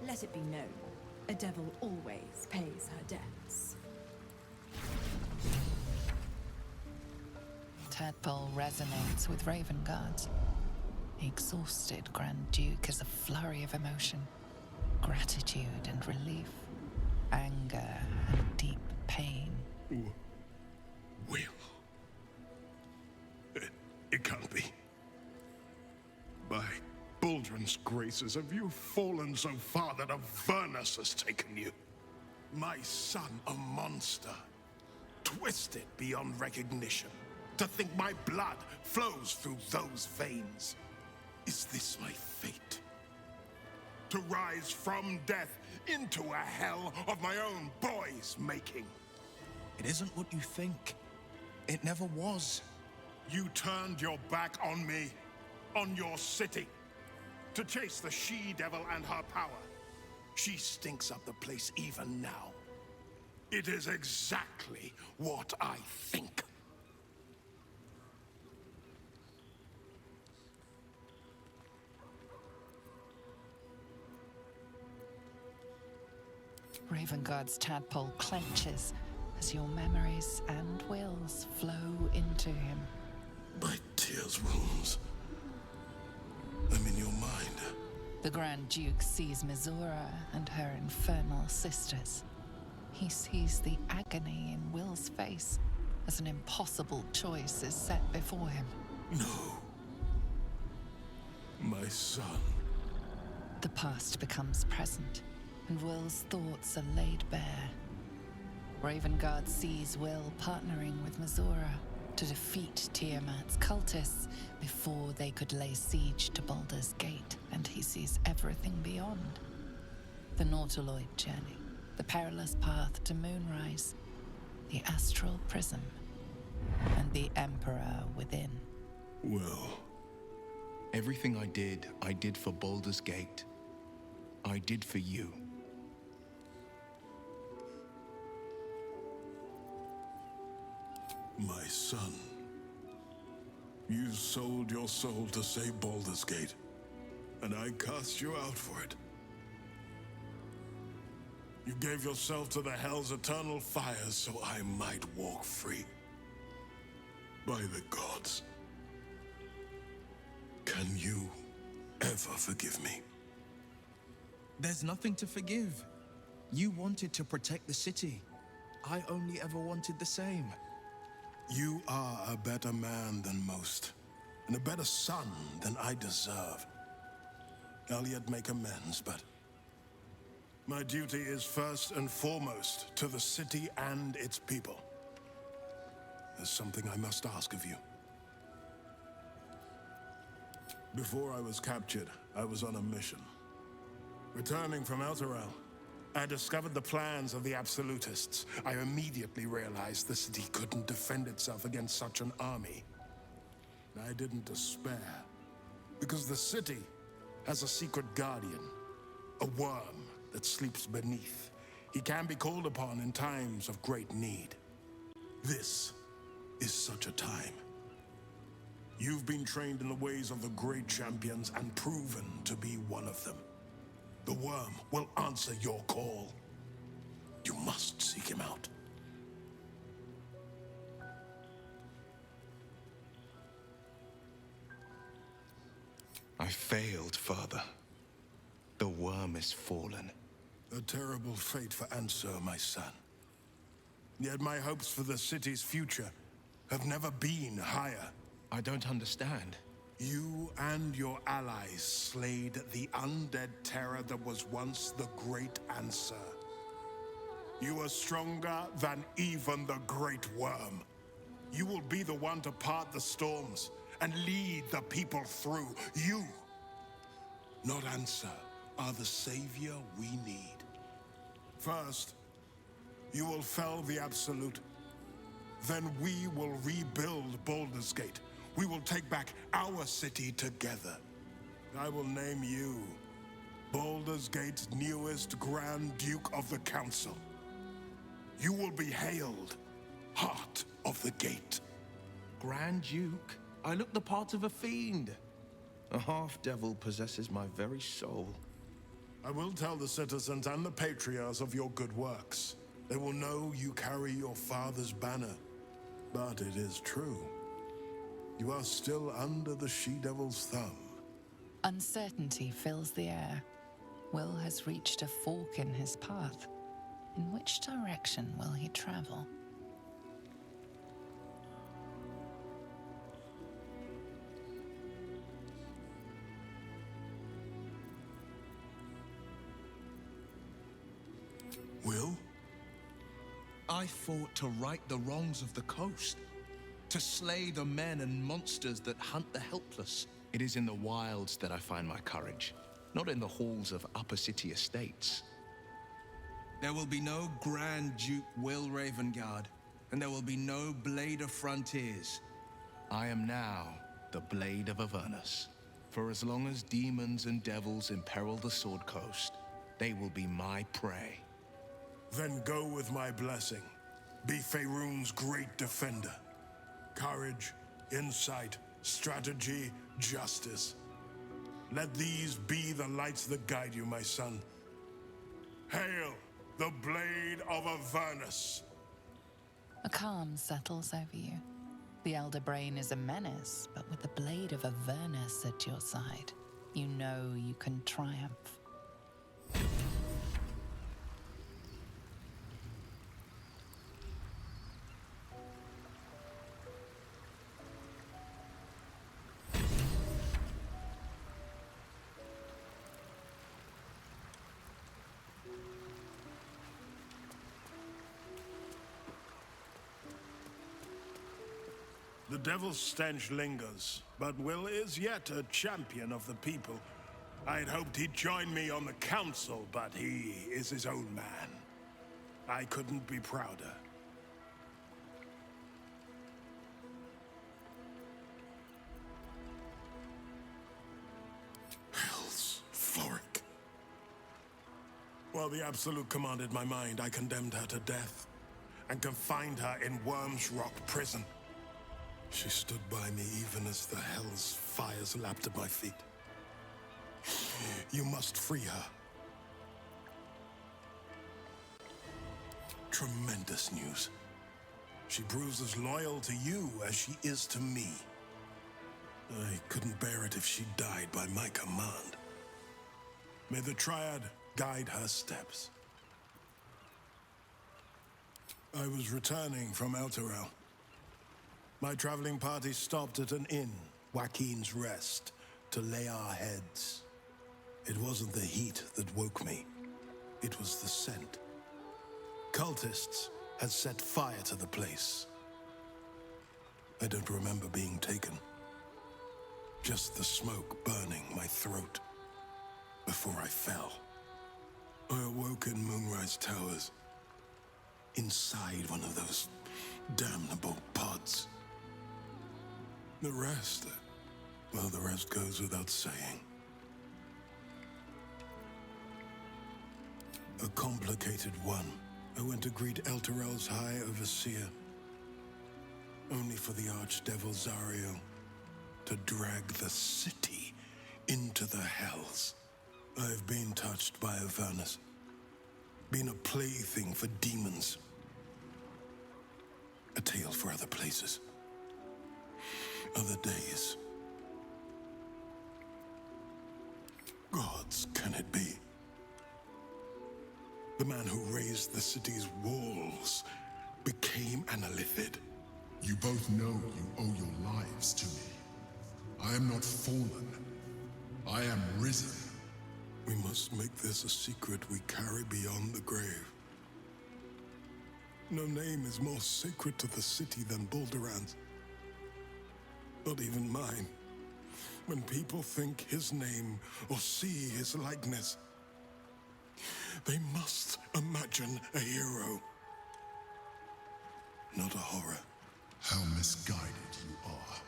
Let it be known, a devil always pays her debts. Tadpole resonates with Raven Guards. The exhausted Grand Duke is a flurry of emotion. Gratitude and relief. Anger and deep pain. Wyll. It can't be. By Baldur's graces, have you fallen so far that Avernus has taken you? My son, a monster. Twisted beyond recognition. To think my blood flows through those veins. Is this my fate? To rise from death into a hell of my own boy's making? It isn't what you think. It never was. You turned your back on me, on your city, to chase the she-devil and her power. She stinks up the place even now. It is exactly what I think. Ravenguard's tadpole clenches as your memories and wills flow into him. My tears rose. I'm in your mind. The Grand Duke sees Mizora and her infernal sisters. He sees the agony in Will's face as an impossible choice is set before him. No. My son. The past becomes present, and Will's thoughts are laid bare. Ravenguard sees Wyll partnering with Mizora to defeat Tiamat's cultists before they could lay siege to Baldur's Gate, and he sees everything beyond. The Nautiloid journey, the perilous path to Moonrise, the astral prism, and the Emperor within. Well, Everything I did for Baldur's Gate. I did for you. my son. You sold your soul to save Baldur's Gate, and I cast you out for it. You gave yourself to the Hell's eternal fires so I might walk free. By the gods. Can you ever forgive me? There's nothing to forgive. You wanted to protect the city. I only ever wanted the same. You are a better man than most, and a better son than I deserve. I'll yet make amends, but my duty is first and foremost to the city and its people. There's something I must ask of you. Before I was captured, I was on a mission. Returning from Elturel, I discovered the plans of the Absolutists. I immediately realized the city couldn't defend itself against such an army. I didn't despair, because the city has a secret guardian, a worm that sleeps beneath. He can be called upon in times of great need. This is such a time. You've been trained in the ways of the great champions and proven to be one of them. The worm will answer your call. You must seek him out. I failed, Father. The worm is fallen. A terrible fate for Ansur, my son. Yet my hopes for the city's future have never been higher. I don't understand. You and your allies slayed the undead terror that was once the great Ansur. You are stronger than even the great worm. You will be the one to part the storms and lead the people through. You, not Ansur, are the savior we need. First, you will fell the Absolute. Then we will rebuild Baldur's Gate. We will take back our city together. I will name you Baldur's Gate's newest Grand Duke of the Council. You will be hailed Heart of the Gate. Grand Duke? I look the part of a fiend. A half-devil possesses my very soul. I will tell the citizens and the patriarchs of your good works. They will know you carry your father's banner. But it is true. You are still under the she-devil's thumb. Uncertainty fills the air. Wyll has reached a fork in his path. In which direction will he travel? Wyll? I fought to right the wrongs of the coast, to slay the men and monsters that hunt the helpless. It is in the wilds that I find my courage, not in the halls of upper city estates. There will be no Grand Duke Wyll Ravengard, and there will be no Blade of Frontiers. I am now the Blade of Avernus. For as long as demons and devils imperil the Sword Coast, they will be my prey. Then go with my blessing. Be Faerun's great defender. Courage, insight, strategy, justice. Let these be the lights that guide you, my son. Hail, the Blade of Avernus! A calm settles over you. The Elder Brain is a menace, but with the Blade of Avernus at your side, you know you can triumph. The devil's stench lingers, but Wyll is yet a champion of the people. I'd hoped he'd join me on the council, but he is his own man. I couldn't be prouder. Hell's Floric. While the Absolute commanded my mind, I condemned her to death and confined her in Worm's Rock prison. She stood by me even as the Hell's fires lapped at my feet. You must free her. Tremendous news. She proves as loyal to you as she is to me. I couldn't bear it if she died by my command. May the Triad guide her steps. I was returning from Elturel. My traveling party stopped at an inn, Joaquin's Rest, to lay our heads. It wasn't the heat that woke me. It was the scent. Cultists had set fire to the place. I don't remember being taken. Just the smoke burning my throat before I fell. I awoke in Moonrise Towers, inside one of those damnable pods. The rest, well, the rest goes without saying. A complicated one. I went to greet Elturel's High Overseer, only for the Archdevil Zariel to drag the city into the Hells. I've been touched by Avernus, been a plaything for demons, a tale for other places. Other days. Gods, can it be? The man who raised the city's walls became an Illithid. You both know you owe your lives to me. I am not fallen. I am risen. We must make this a secret we carry beyond the grave. No name is more sacred to the city than Balduran's. Not even mine. When people think his name or see his likeness, they must imagine a hero, not a horror. How misguided you are.